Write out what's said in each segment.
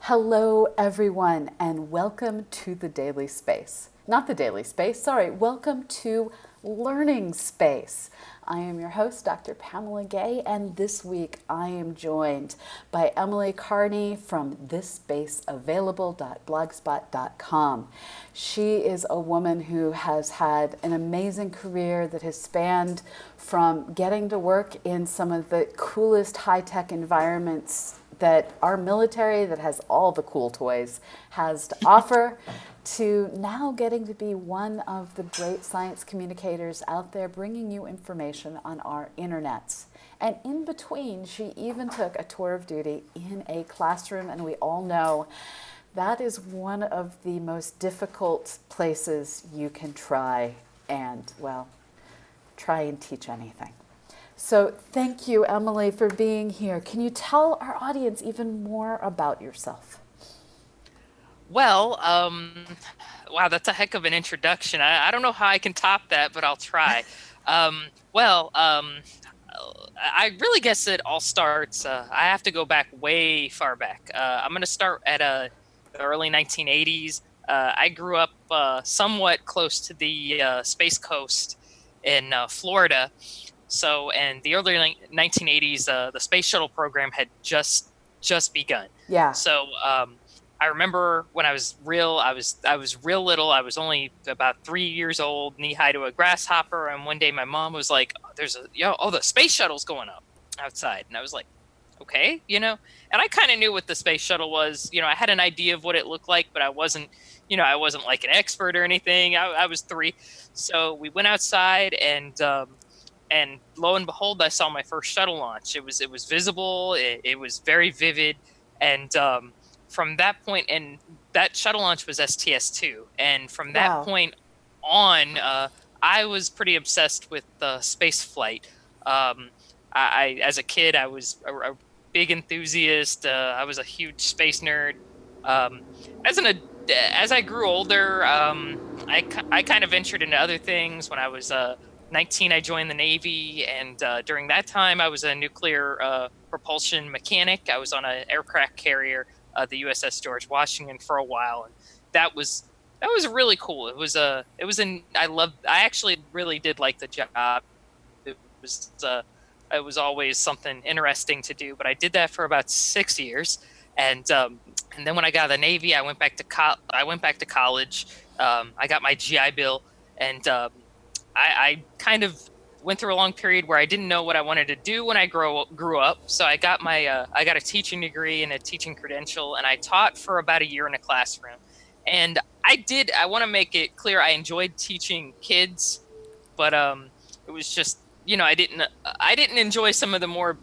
Hello, everyone, and welcome to the Daily Space. Not the Daily Space, sorry, welcome to Learning Space. I am your host, Dr. Pamela Gay, and this week I am joined by Emily Carney from thisspaceavailable.blogspot.com. She is a woman who has had an amazing career that has spanned from getting to work in some of the coolest high-tech environments that our military, that has all the cool toys, has to offer, to now getting to be one of the great science communicators out there bringing you information on our internets. And in between, she even took a tour of duty in a classroom, and we all know that is one of the most difficult places you can try and, well, try and teach anything. So thank you, Emily, for being here. Can you tell our audience even more about yourself? Well, wow, that's a heck of an introduction. I don't know how I can top that, but I'll try. Um, well, um, I really guess it all starts. I have to go back way far back. I'm going to start at the early 1980s. I grew up somewhat close to the Space Coast in Florida. So, in the early 1980s, the space shuttle program had just begun. Yeah. So, I remember when I was real little. I was only about 3 years old, knee high to a grasshopper. And one day, my mom was like, oh, "There's the space shuttle's going up outside," and I was like, "Okay, And I kind of knew what the space shuttle was. I had an idea of what it looked like, but I wasn't like an expert or anything. I was three, so we went outside and lo and behold, I saw my first shuttle launch. It was visible. It was very vivid, and from that point, and that shuttle launch was STS-2, and from that Wow. point on, I was pretty obsessed with space flight. Um, as a kid, I was a big enthusiast. I was a huge space nerd. Um, as an as I grew older, I kind of ventured into other things. When I was 19, I joined the Navy, and during that time, I was a nuclear propulsion mechanic. I was on an aircraft carrier, the USS George Washington, for a while, and that was that was really cool. I actually really did like the job. Was it was always something interesting to do, but I did that for about 6 years, and then when I got out of the Navy, I went back to college. I got my GI Bill, and I kind of went through a long period where I didn't know what I wanted to do when I grew up. So I got a teaching degree and a teaching credential, and I taught for about a year in a classroom. And I want to make it clear, I enjoyed teaching kids, but it was just I didn't enjoy some of the more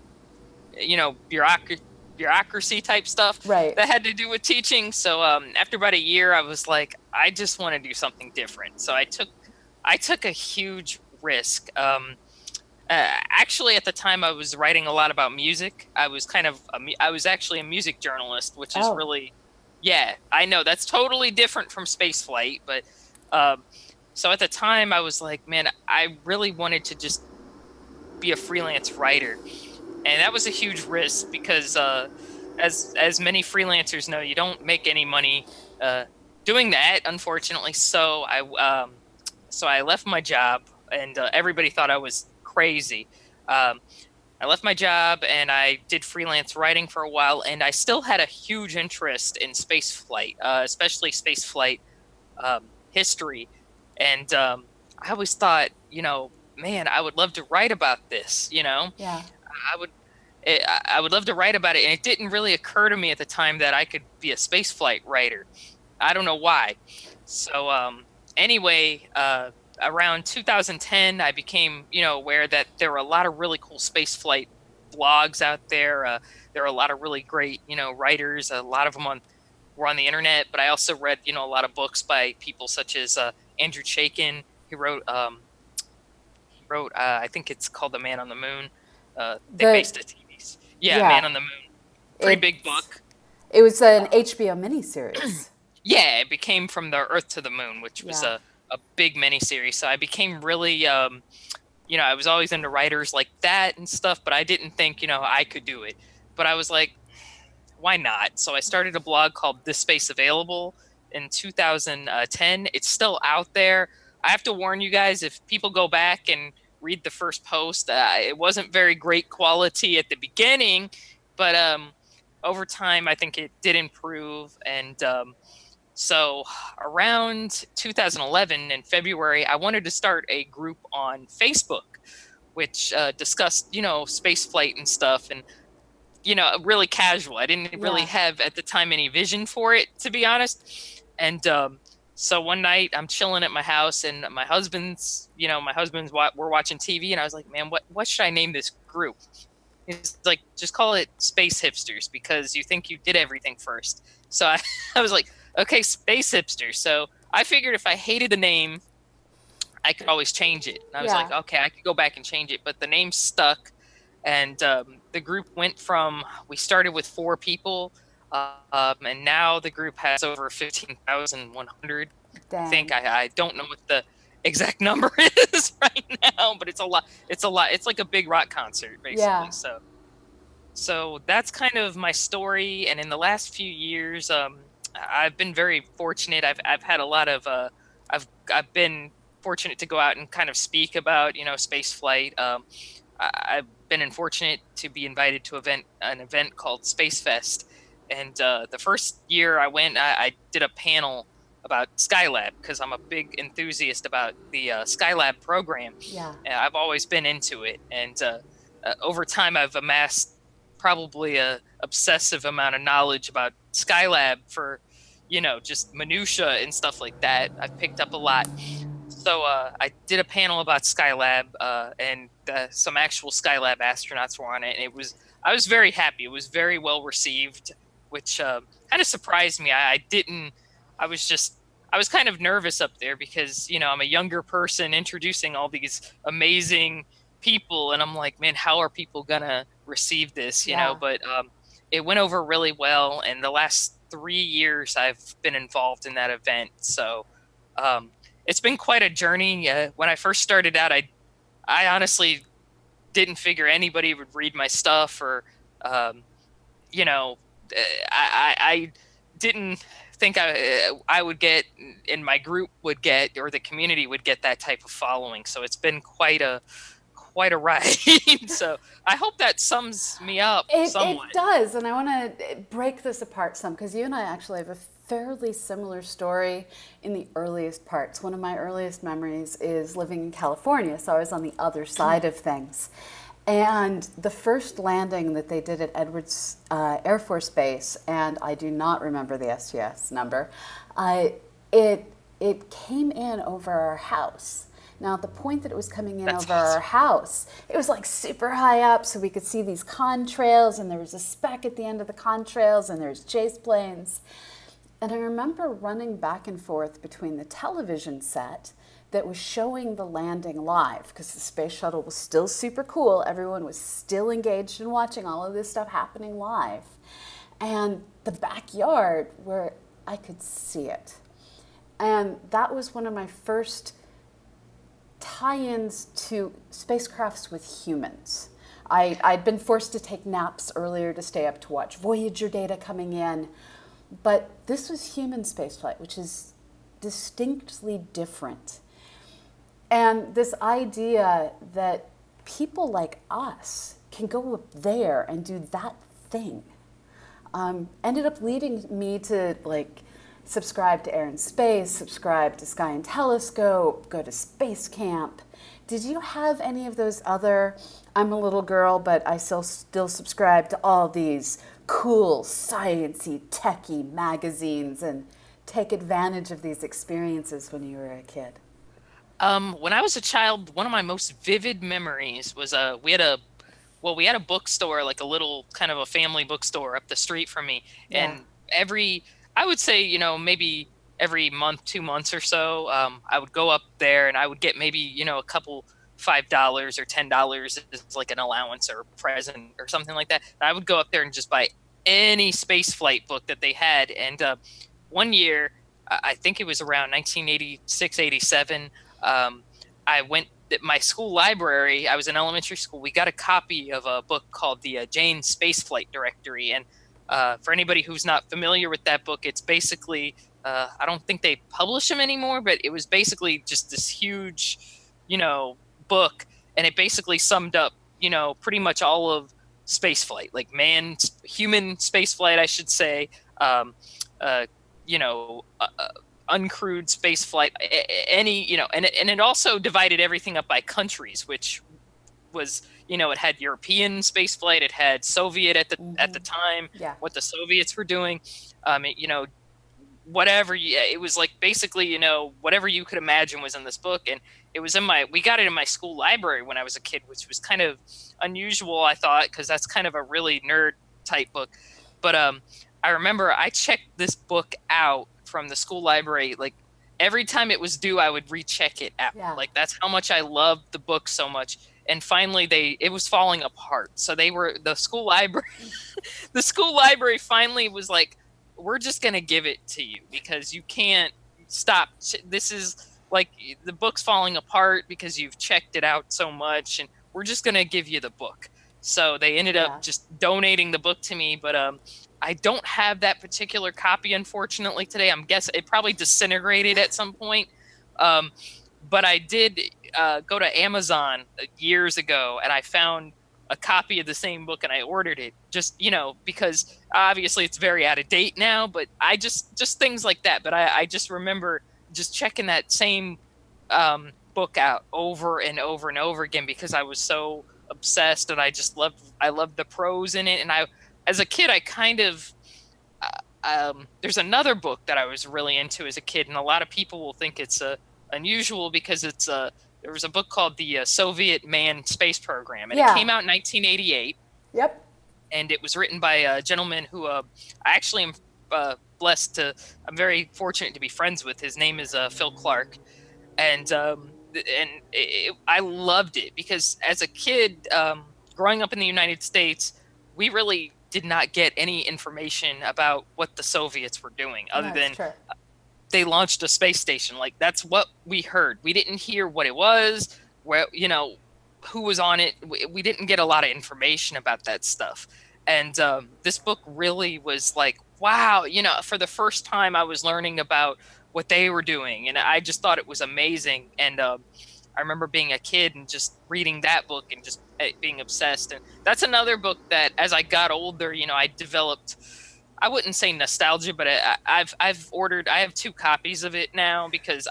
bureaucracy type stuff Right. that had to do with teaching. So after about a year, I was like, I just want to do something different. So I took a huge risk. Actually, at the time, I was writing a lot about music. I was actually a music journalist, which is Oh, really, yeah, I know that's totally different from space flight. But um, so at the time, I was like, man, I really wanted to just be a freelance writer, and that was a huge risk because, as many freelancers know, you don't make any money uh, doing that, unfortunately. So I left my job, and everybody thought I was crazy. Um, I left my job and I did freelance writing for a while, and I still had a huge interest in space flight, especially space flight history. And I always thought, man, I would love to write about this. yeah. I would. I would love to write about it, and it didn't really occur to me at the time that I could be a space flight writer. I don't know why. So anyway, around 2010, I became aware that there were a lot of really cool spaceflight blogs out there. There are a lot of really great writers. A lot of them were on the internet, but I also read a lot of books by people such as Andrew Chaikin. He wrote I think it's called The Man on the Moon. They The based a TV. Yeah, Man yeah, on the Moon. Pretty big it's book. it was an HBO miniseries. Yeah, it became From the Earth to the Moon, which was Yeah. a big miniseries. So I became really, I was always into writers like that and stuff, but I didn't think, I could do it. But I was like, why not? So I started a blog called This Space Available in 2010. It's still out there. I have to warn you guys, if people go back and read the first post, it wasn't very great quality at the beginning, but over time, I think it did improve. And so around 2011 in February, I wanted to start a group on Facebook, which discussed, space flight and stuff. And really casual. I didn't really Yeah. have at the time any vision for it, to be honest. And so one night I'm chilling at my house, and we're watching TV, and I was like, man, what should I name this group? He's like, just call it Space Hipsters because you think you did everything first. So I was like, okay, Space Hipsters. So I figured if I hated the name, I could always change it. And I was like, Yeah. okay, I could go back and change it. But the name stuck. And the group went from, we started with 4 people, and now the group has over 15,100. I think Dang. I don't know what the exact number is right now, but it's a lot. It's a lot. It's like a big rock concert, basically. Yeah. So that's kind of my story. And in the last few years, I've been very fortunate. I've had a lot of I've been fortunate to go out and kind of speak about space flight. I've been unfortunate to be invited to an event called Space Fest, and the first year I went, I did a panel about Skylab because I'm a big enthusiast about the Skylab program. Yeah. I've always been into it, and over time I've amassed probably a obsessive amount of knowledge about Skylab for just minutia and stuff like that. I've picked up a lot. So I did a panel about Skylab, and some actual Skylab astronauts were on it. And I was very happy. It was very well received, which kind of surprised me. I didn't. I was kind of nervous up there because I'm a younger person introducing all these amazing people, and I'm like, man, how are people gonna receive this? Yeah. But it went over really well. And the last 3 years I've been involved in that event, so. It's been quite a journey. When I first started out, I honestly didn't figure anybody would read my stuff, or um, you know, I didn't think I would get, and my group would get, or the community would get that type of following. So it's been quite a ride. So I hope that sums me up It somewhat. does, and I want to break this apart some because you and I actually have a fairly similar story in the earliest parts. One of my earliest memories is living in California, so I was on the other side of things. And the first landing that they did at Edwards Air Force Base, and I do not remember the STS number, it it came in over our house. Now, at the point that it was coming in That's over our awesome. house, it was like super high up, so we could see these contrails, and there was a speck at the end of the contrails, and there's chase planes. And I remember running back and forth between the television set that was showing the landing live, because the space shuttle was still super cool. Everyone was still engaged in watching all of this stuff happening live. And the backyard where I could see it. And that was one of my first tie-ins to spacecrafts with humans. I'd been forced to take naps earlier to stay up to watch Voyager data coming in, but this was human spaceflight, which is distinctly different. And this idea that people like us can go up there and do that thing ended up leading me to subscribe to Air and Space, subscribe to Sky and Telescope, go to Space Camp. Did you have any of those other, I'm a little girl, but I still subscribe to all these cool, sciencey, techie magazines and take advantage of these experiences when you were a kid? When I was a child, one of my most vivid memories was we had a bookstore, like a little kind of a family bookstore up the street from me, Yeah. and I would say, maybe every month, 2 months or so, I would go up there and I would get maybe, a couple $5 or $10 as like an allowance or present or something like that. And I would go up there and just buy any space flight book that they had. And one year, I think it was around 1986, 87, I went at my school library. I was in elementary school. We got a copy of a book called the Jane Spaceflight Directory, and For anybody who's not familiar with that book, it's basically, I don't think they publish them anymore, but it was basically just this huge, book, and it basically summed up, pretty much all of spaceflight, like human spaceflight, I should say, um, uh, you know, uh, uh, uncrewed spaceflight, any, and it also divided everything up by countries, which was, it had European spaceflight, it had Soviet at the time, Yeah. what the Soviets were doing, whatever. It was like basically, whatever you could imagine was in this book, and we got it in my school library when I was a kid, which was kind of unusual, I thought, because that's kind of a really nerd type book. But I remember I checked this book out from the school library, like every time it was due, I would recheck it out. Yeah. Like that's how much I loved the book so much. And finally, it was falling apart. So the school library, the school library finally was like, we're just going to give it to you because you can't stop. This is like the book's falling apart because you've checked it out so much, and we're just going to give you the book. So they ended up just donating the book to me. But I don't have that particular copy, unfortunately, today. I'm guessing it probably disintegrated at some point. But I did go to Amazon years ago, and I found a copy of the same book, and I ordered it just, because obviously it's very out of date now, but I just things like that. But I just remember just checking that same book out over and over and over again because I was so obsessed, and I loved the prose in it. And as a kid, I kind of, there's another book that I was really into as a kid, and a lot of people will think it's unusual because there was a book called the Soviet Manned Space Program, and it came out in 1988. Yep. And it was written by a gentleman who I actually am I'm very fortunate to be friends with. His name is Phil Clark. And I loved it because as a kid, growing up in the United States, we really did not get any information about what the Soviets were doing other than they launched a space station. Like that's what we heard. We didn't hear what it was, where, who was on it. We didn't get a lot of information about that stuff. And this book really was like, wow, for the first time I was learning about what they were doing. And I just thought it was amazing. And I remember being a kid and just reading that book and just being obsessed. And that's another book that as I got older, I developed, I wouldn't say nostalgia, but I have 2 copies of it now because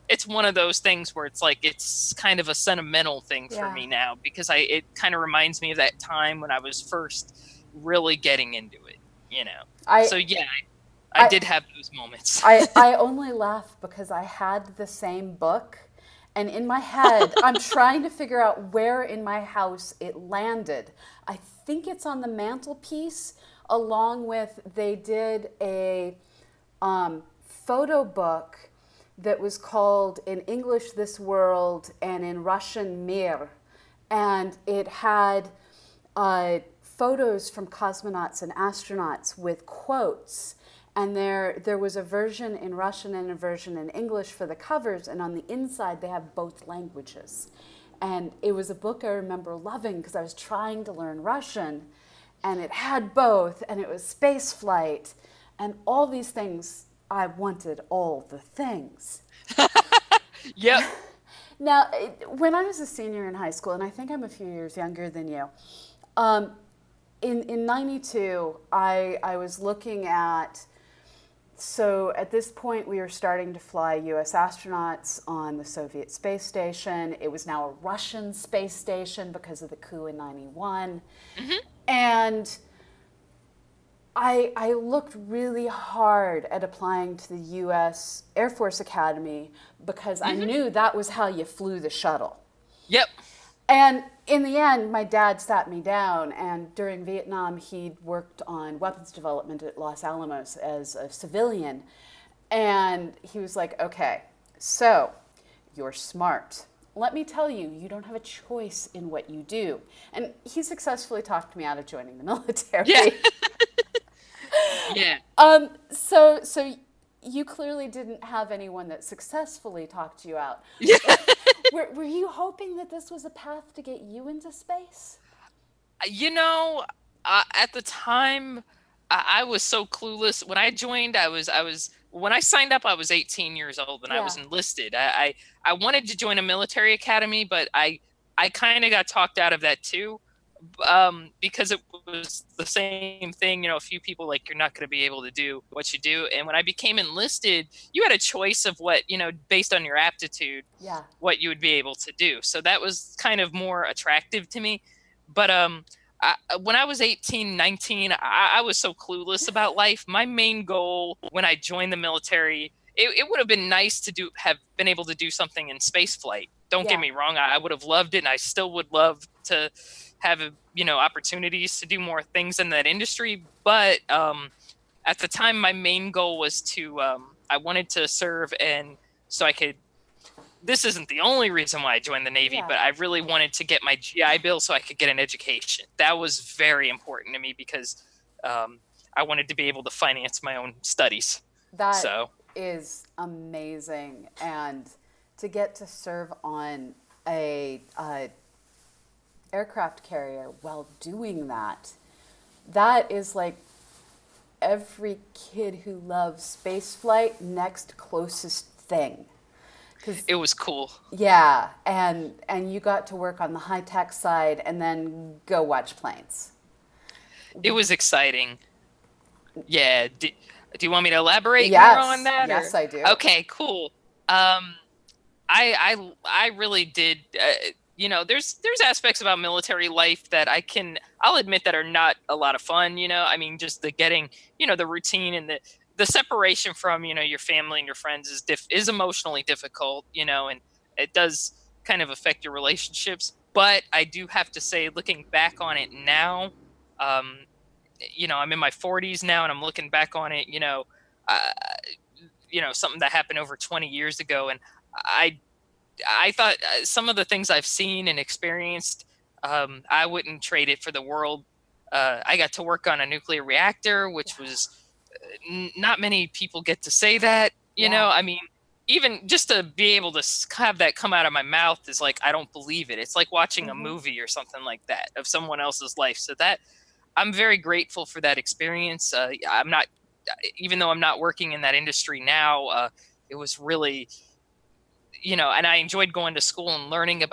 it's one of those things where it's like, it's kind of a sentimental thing for me now because it kind of reminds me of that time when I was first really getting into it, I did have those moments. I only laugh because I had the same book, and in my head, I'm trying to figure out where in my house it landed. I think it's on the mantelpiece, along with, they did a photo book that was called in English This World and in Russian Mir. And it had photos from cosmonauts and astronauts with quotes. And there was a version in Russian and a version in English for the covers, and on the inside they have both languages. And it was a book I remember loving because I was trying to learn Russian, and it had both, and it was space flight, and all these things. I wanted all the things. Yep. Now, when I was a senior in high school, and I think I'm a few years younger than you, in 92, I was looking at, so at this point we were starting to fly US astronauts on the Soviet space station. It was now a Russian space station because of the coup in 91. Mm-hmm. And I looked really hard at applying to the US Air Force Academy because I knew that was how you flew the shuttle. Yep. And in the end, my dad sat me down, and during Vietnam, he'd worked on weapons development at Los Alamos as a civilian. And he was like, okay, so you're smart. Let me tell you, you don't have a choice in what you do. And he successfully talked me out of joining the military. Yeah. Yeah. So you clearly didn't have anyone that successfully talked you out. Yeah. Were you hoping that this was a path to get you into space? At the time, I was so clueless. When I joined, when I signed up, I was 18 years old and I Yeah, was enlisted. I wanted to join a military academy, but I kind of got talked out of that too, because it was the same thing. A few people like you're not going to be able to do what you do. And when I became enlisted, you had a choice of what based on your aptitude, yeah, what you would be able to do. So that was kind of more attractive to me. But when I was 18, 19, I was so clueless about life. My main goal when I joined the military, it would have been nice to have been able to do something in space flight. Don't get yeah, me wrong, I would have loved it, and I still would love to have opportunities to do more things in that industry. But at the time, my main goal was to I wanted to serve, and so I could this isn't the only reason why I joined the Navy, yeah. but I really wanted to get my GI Bill so I could get an education. That was very important to me because um, I wanted to be able to finance my own studies. That So is amazing. And to get to serve on a aircraft carrier while doing that, that is like every kid who loves space flight next closest thing. Because it was cool. yeah, and you got to work on the high tech side and then go watch planes. It was exciting. Yeah. Do you want me to elaborate more on Yes, that, yes, or? I do. Okay, cool. Um, I really did. There's aspects about military life that I'll admit that are not a lot of fun. I mean, just the getting the routine and the separation from your family and your friends is emotionally difficult. And it does kind of affect your relationships. But I do have to say, looking back on it now, um, I'm in my 40s now, and I'm looking back on it. Uh, something that happened over 20 years ago, and I I thought some of the things I've seen and experienced, I wouldn't trade it for the world. I got to work on a nuclear reactor, Yeah, which was not many people get to say that. yeah. I mean, even just to be able to have that come out of my mouth is like, I don't believe it. It's like watching a Hmm. movie or something like that of someone else's life. So that I'm very grateful for that experience. I'm not, even though I'm not working in that industry now, it was really, and I enjoyed going to school and learning about